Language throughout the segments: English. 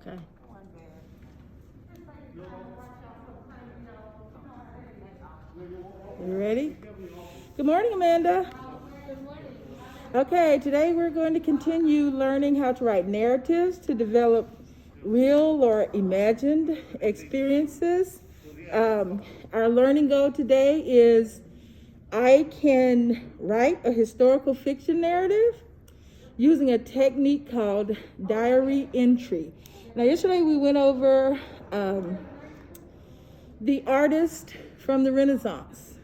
Okay. You ready? Good morning, Amanda. Good morning. Okay, today we're going to continue learning how to write narratives to develop real or imagined experiences. Our learning goal today is I can write a historical fiction narrative using a technique called diary entry. Now, yesterday we went over the artist from the Renaissance.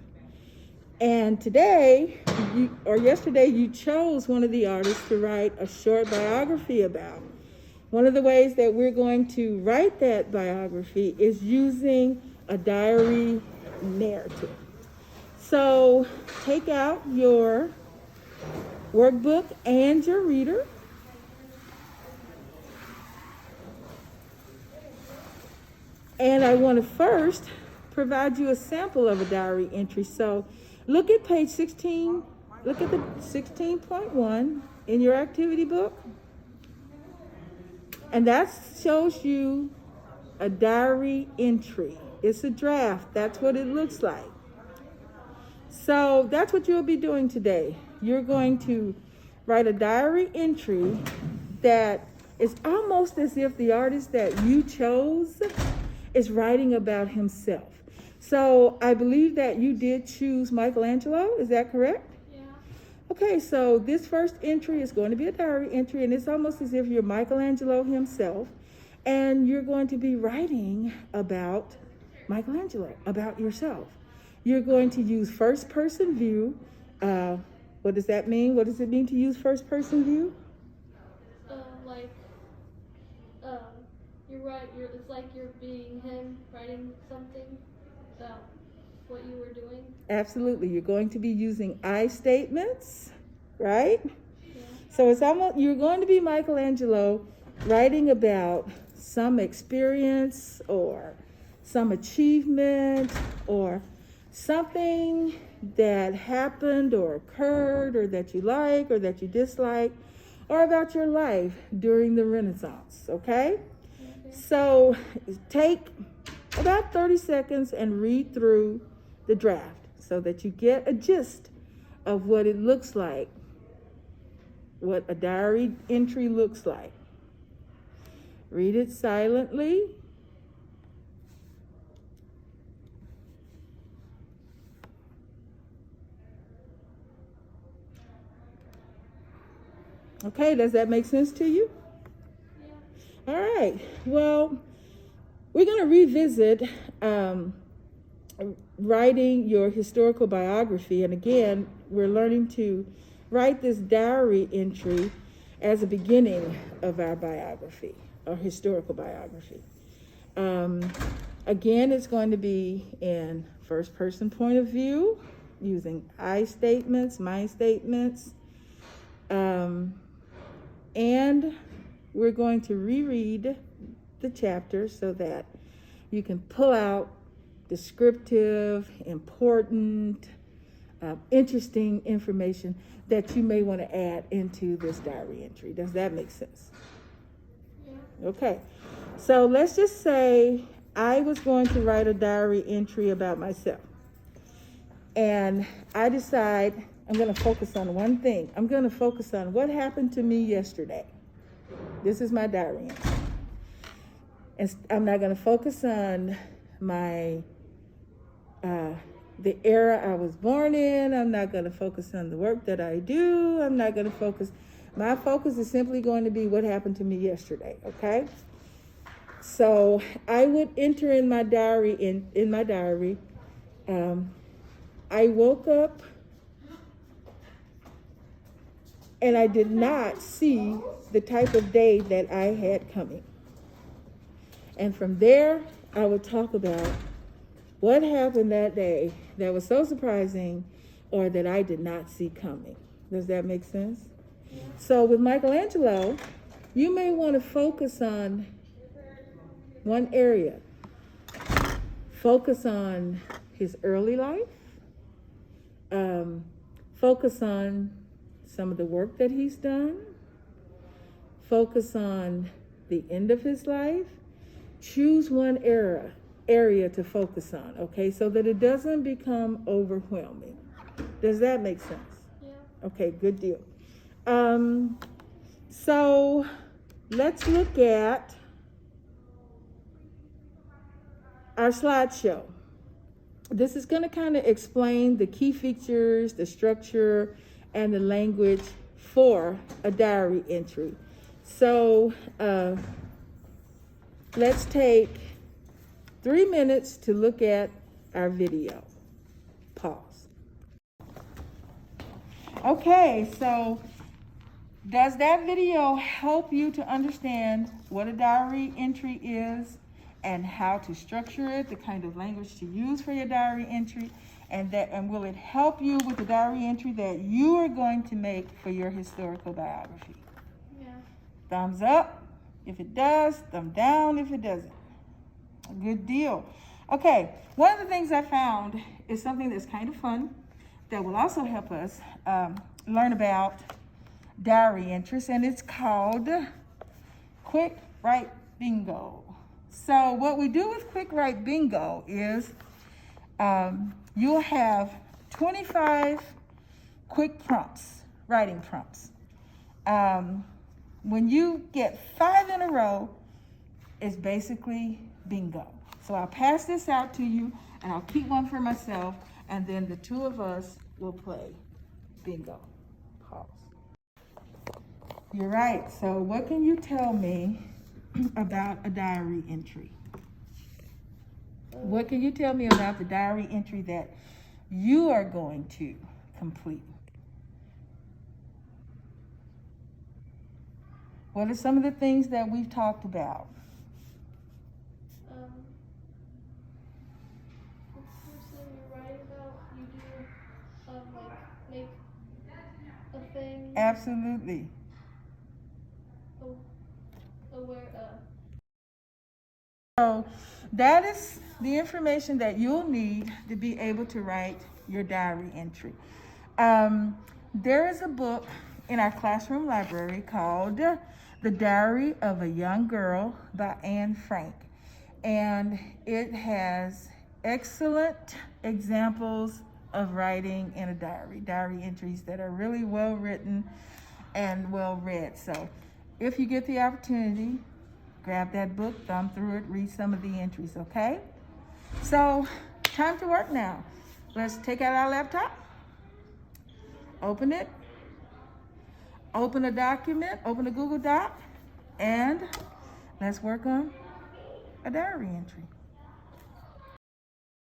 And today, yesterday, you chose one of the artists to write a short biography about. One of the ways that we're going to write that biography is using a diary narrative. So take out your workbook and your reader. And I want to first provide you a sample of a diary entry. So look at page 16, look at the 16.1 in your activity book. And that shows you a diary entry. It's a draft. That's what it looks like. So that's what you'll be doing today. You're going to write a diary entry that is almost as if the artist that you chose is writing about himself. So I believe that you did choose Michelangelo. Is that correct? Yeah. Okay, so this first entry is going to be a diary entry, and it's almost as if you're Michelangelo himself, and you're going to be writing about Michelangelo, about yourself. You're going to use first-person view. What does that mean? What does it mean to use first-person view? You're right. It's like you're being him writing something about what you were doing. Absolutely. You're going to be using I statements, right? Yeah. So it's almost, you're going to be Michelangelo writing about some experience or some achievement or something that happened or occurred or that you like or that you dislike or about your life during the Renaissance, okay? So take about 30 seconds and read through the draft so that you get a gist of what it looks like, what a diary entry looks like. Read it silently. Okay, does that make sense to you? Yeah. All right, well, we're going to revisit writing your historical biography. And again, we're learning to write this diary entry as a beginning of our biography, our historical biography. Again, it's going to be in first-person point of view, using I statements, my statements. And we're going to reread the chapter so that you can pull out descriptive, important, interesting information that you may want to add into this diary entry. Does that make sense? Yeah. Okay, so let's just say I was going to write a diary entry about myself. And I decide I'm going to focus on one thing. I'm going to focus on what happened to me yesterday. This is my diary entry. And I'm not going to focus on my the era I was born in. I'm not going to focus on the work that I do. I'm not going to focus. My focus is simply going to be what happened to me yesterday, okay? So I would enter in my diary, in my diary, I woke up and I did not see the type of day that I had coming. And from there, I would talk about what happened that day that was so surprising or that I did not see coming. Does that make sense? Yeah. So with Michelangelo, you may want to focus on one area. Focus on his early life. Focus on some of the work that he's done. Focus on the end of his life, choose one area to focus on, okay, so that it doesn't become overwhelming. Does that make sense? Yeah. Okay, good deal. So let's look at our slideshow. This is going to kind of explain the key features, the structure, and the language for a diary entry. So let's take 3 minutes to look at our video. Pause. Okay, so does that video help you to understand what a diary entry is and how to structure it, the kind of language to use for your diary entry, and will it help you with the diary entry that you are going to make for your historical biography? Yeah. Thumbs up if it does, thumb down if it doesn't. Good deal. Okay, one of the things I found is something that's kind of fun that will also help us learn about diary entries, and it's called Quick Write Bingo. So what we do with Quick Write Bingo is you'll have 25 quick prompts, writing prompts. When you get 5 in a row, it's basically bingo. So I'll pass this out to you, and I'll keep one for myself, and then the two of us will play bingo. Pause. You're right. So what can you tell me about a diary entry? What can you tell me about the diary entry that you are going to complete? What are some of the things that we've talked about? The first thing you write about, you do, like, make a thing. Absolutely. So that is the information that you'll need to be able to write your diary entry. There is a book in our classroom library called The Diary of a Young Girl by Anne Frank. And it has excellent examples of writing in a diary entries that are really well written and well read. So if you get the opportunity, grab that book, thumb through it, read some of the entries, okay? So, time to work now. Let's take out our laptop, open it, open a document, open a Google Doc, and let's work on a diary entry.